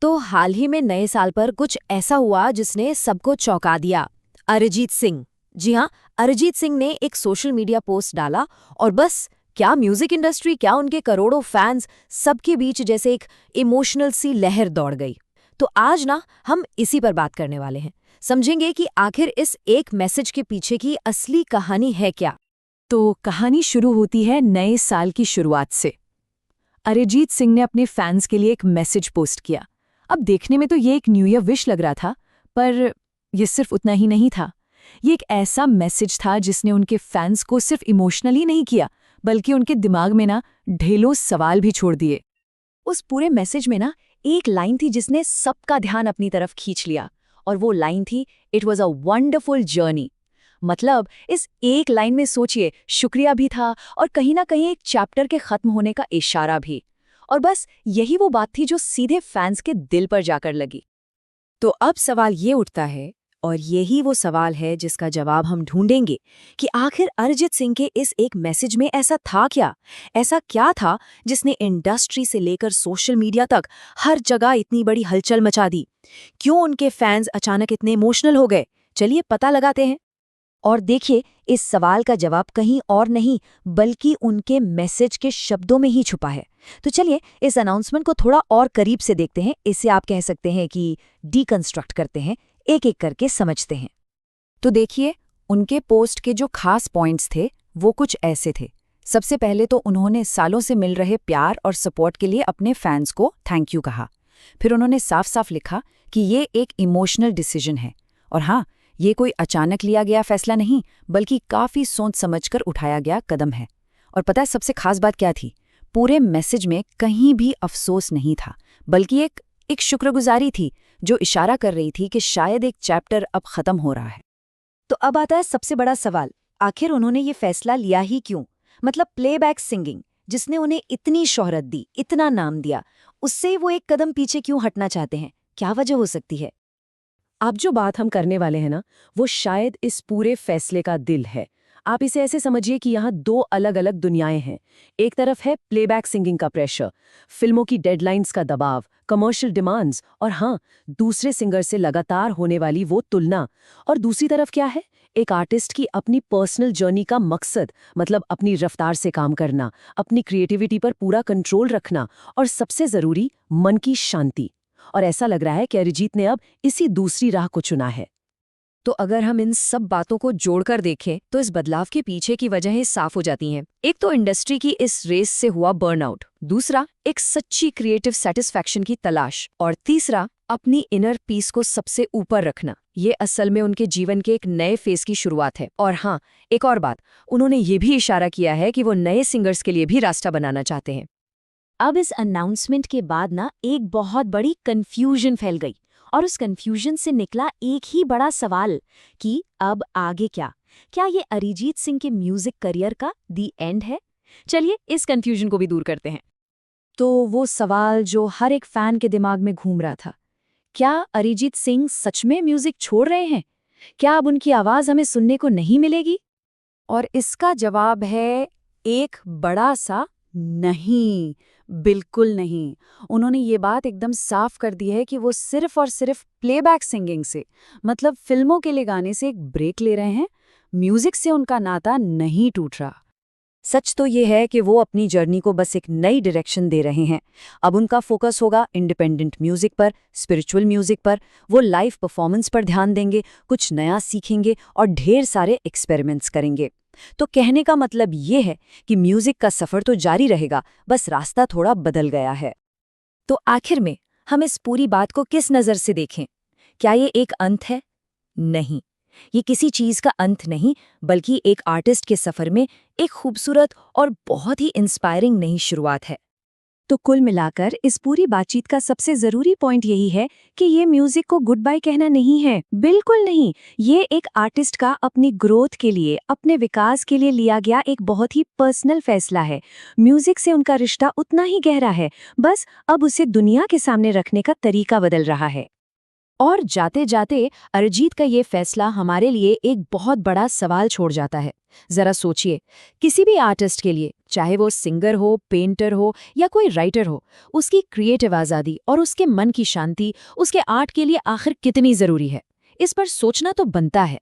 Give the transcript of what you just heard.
तो हाल ही में नए साल पर कुछ ऐसा हुआ जिसने सबको चौंका दिया। अरिजीत सिंह, जी हाँ, अरिजीत सिंह ने एक सोशल मीडिया पोस्ट डाला और बस क्या म्यूजिक इंडस्ट्री, क्या उनके करोड़ों फैंस, सबके बीच जैसे एक इमोशनल सी लहर दौड़ गई। तो आज ना हम इसी पर बात करने वाले हैं, समझेंगे कि आखिर इस एक मैसेज के पीछे की असली कहानी है क्या। तो कहानी शुरू होती है नए साल की शुरुआत से। अरिजीत सिंह ने अपने फैंस के लिए एक मैसेज पोस्ट किया। अब देखने में तो ये एक न्यू ईयर विश लग रहा था, पर यह सिर्फ उतना ही नहीं था। ये एक ऐसा मैसेज था जिसने उनके फैंस को सिर्फ इमोशनली नहीं किया, बल्कि उनके दिमाग में ना ढेलों सवाल भी छोड़ दिए। उस पूरे मैसेज में ना एक लाइन थी जिसने सबका ध्यान अपनी तरफ खींच लिया, और वो लाइन थी, it was a wonderful journey. मतलब इस एक लाइन में सोचिए, शुक्रिया भी था और कहीं ना कहीं एक चैप्टर के खत्म होने का इशारा भी। और बस यही वो बात थी जो सीधे फैंस के दिल पर जाकर लगी। तो अब सवाल ये उठता है, और यही वो सवाल है जिसका जवाब हम ढूंढेंगे, कि आखिर अरिजीत सिंह के इस एक मैसेज में ऐसा था क्या? ऐसा क्या था जिसने इंडस्ट्री से लेकर सोशल मीडिया तक हर जगह इतनी बड़ी हलचल मचा दी? क्यों उनके फैंस अचानक इतने इमोशनल हो गए? चलिए पता लगाते हैं। और देखिए, इस सवाल का जवाब कहीं और नहीं बल्कि उनके मैसेज के शब्दों में ही छुपा है। तो चलिए इस अनाउंसमेंट को थोड़ा और करीब से देखते हैं। इसे आप कह सकते हैं कि डीकंस्ट्रक्ट करते हैं, एक एक करके समझते हैं। तो देखिए, उनके पोस्ट के जो खास पॉइंट्स थे वो कुछ ऐसे थे। सबसे पहले तो उन्होंने सालों से मिल रहे प्यार और सपोर्ट के लिए अपने फैंस को थैंक यू कहा। फिर उन्होंने साफ साफ लिखा कि ये एक इमोशनल डिसीजन है, और हाँ, ये कोई अचानक लिया गया फैसला नहीं, बल्कि काफी सोच समझकर उठाया गया कदम है। और पता है सबसे खास बात क्या थी? पूरे मैसेज में कहीं भी अफसोस नहीं था, बल्कि एक शुक्रगुजारी थी जो इशारा कर रही थी कि शायद एक चैप्टर अब खत्म हो रहा है। तो अब आता है सबसे बड़ा सवाल, आखिर उन्होंने ये फैसला लिया ही क्यों? मतलब प्लेबैक सिंगिंग, जिसने उन्हें इतनी शोहरत दी, इतना नाम दिया, उससे वो एक कदम पीछे क्यों हटना चाहते हैं? क्या वजह हो सकती है? अब जो बात हम करने वाले हैं ना, वो शायद इस पूरे फैसले का दिल है। आप इसे ऐसे समझिए कि यहाँ दो अलग अलग दुनियाएं हैं। एक तरफ है प्लेबैक सिंगिंग का प्रेशर, फिल्मों की डेडलाइंस का दबाव, कमर्शियल डिमांड्स, और हाँ, दूसरे सिंगर से लगातार होने वाली वो तुलना। और दूसरी तरफ क्या है? एक आर्टिस्ट की अपनी पर्सनल जर्नी का मकसद, मतलब अपनी रफ्तार से काम करना, अपनी क्रिएटिविटी पर पूरा कंट्रोल रखना, और सबसे जरूरी, मन की शांति। और ऐसा लग रहा है कि अरिजीत ने अब इसी दूसरी राह को चुना है। तो अगर हम इन सब बातों को जोड़कर देखें तो इस बदलाव के पीछे की वजहें साफ हो जाती हैं। एक तो इंडस्ट्री की इस रेस से हुआ बर्नआउट, दूसरा एक सच्ची क्रिएटिव सेटिस्फैक्शन की तलाश, और तीसरा अपनी इनर पीस को सबसे ऊपर रखना। ये असल में उनके जीवन के एक नए फेज की शुरुआत है। और हाँ, एक और बात, उन्होंने ये भी इशारा किया है कि वो नए सिंगर्स के लिए भी रास्ता बनाना चाहते हैं। अब इस अनाउंसमेंट के बाद ना एक बहुत बड़ी कंफ्यूजन फैल गई, और उस कंफ्यूजन से निकला एक ही बड़ा सवाल कि अब आगे क्या? क्या ये अरिजीत सिंह के म्यूजिक करियर का दी एंड है? चलिए इस कंफ्यूजन को भी दूर करते हैं। तो वो सवाल जो हर एक फैन के दिमाग में घूम रहा था, क्या अरिजीत सिंह सच में म्यूजिक छोड़ रहे हैं? क्या अब उनकी आवाज हमें सुनने को नहीं मिलेगी? और इसका जवाब है एक बड़ा सा नहीं, बिल्कुल नहीं। उन्होंने ये बात एकदम साफ कर दी है कि वो सिर्फ और सिर्फ प्लेबैक सिंगिंग से, मतलब फिल्मों के लिए गाने से एक ब्रेक ले रहे हैं। म्यूजिक से उनका नाता नहीं टूट रहा। सच तो ये है कि वो अपनी जर्नी को बस एक नई डायरेक्शन दे रहे हैं। अब उनका फोकस होगा इंडिपेंडेंट म्यूजिक पर, स्पिरिचुअल म्यूजिक पर। वो लाइव परफॉर्मेंस पर ध्यान देंगे, कुछ नया सीखेंगे और ढेर सारे एक्सपेरिमेंट्स करेंगे। तो कहने का मतलब ये है कि म्यूजिक का सफर तो जारी रहेगा, बस रास्ता थोड़ा बदल गया है। तो आखिर में हम इस पूरी बात को किस नज़र से देखें? क्या ये एक अंत है? नहीं, ये किसी चीज का अंत नहीं, बल्कि एक आर्टिस्ट के सफर में एक खूबसूरत और बहुत ही इंस्पायरिंग नई शुरुआत है। तो कुल मिलाकर इस पूरी बातचीत का सबसे जरूरी पॉइंट यही है कि ये म्यूजिक को गुड बाय कहना नहीं है, बिल्कुल नहीं। ये एक आर्टिस्ट का अपनी ग्रोथ के लिए, अपने विकास के लिए लिया गया एक बहुत ही पर्सनल फैसला है। म्यूजिक से उनका रिश्ता उतना ही गहरा है, बस अब उसे दुनिया के सामने रखने का तरीका बदल रहा है। और जाते जाते अरिजीत का ये फैसला हमारे लिए एक बहुत बड़ा सवाल छोड़ जाता है। जरा सोचिए, किसी भी आर्टिस्ट के लिए, चाहे वो सिंगर हो, पेंटर हो या कोई राइटर हो, उसकी क्रिएटिव आज़ादी और उसके मन की शांति उसके आर्ट के लिए आखिर कितनी ज़रूरी है, इस पर सोचना तो बनता है।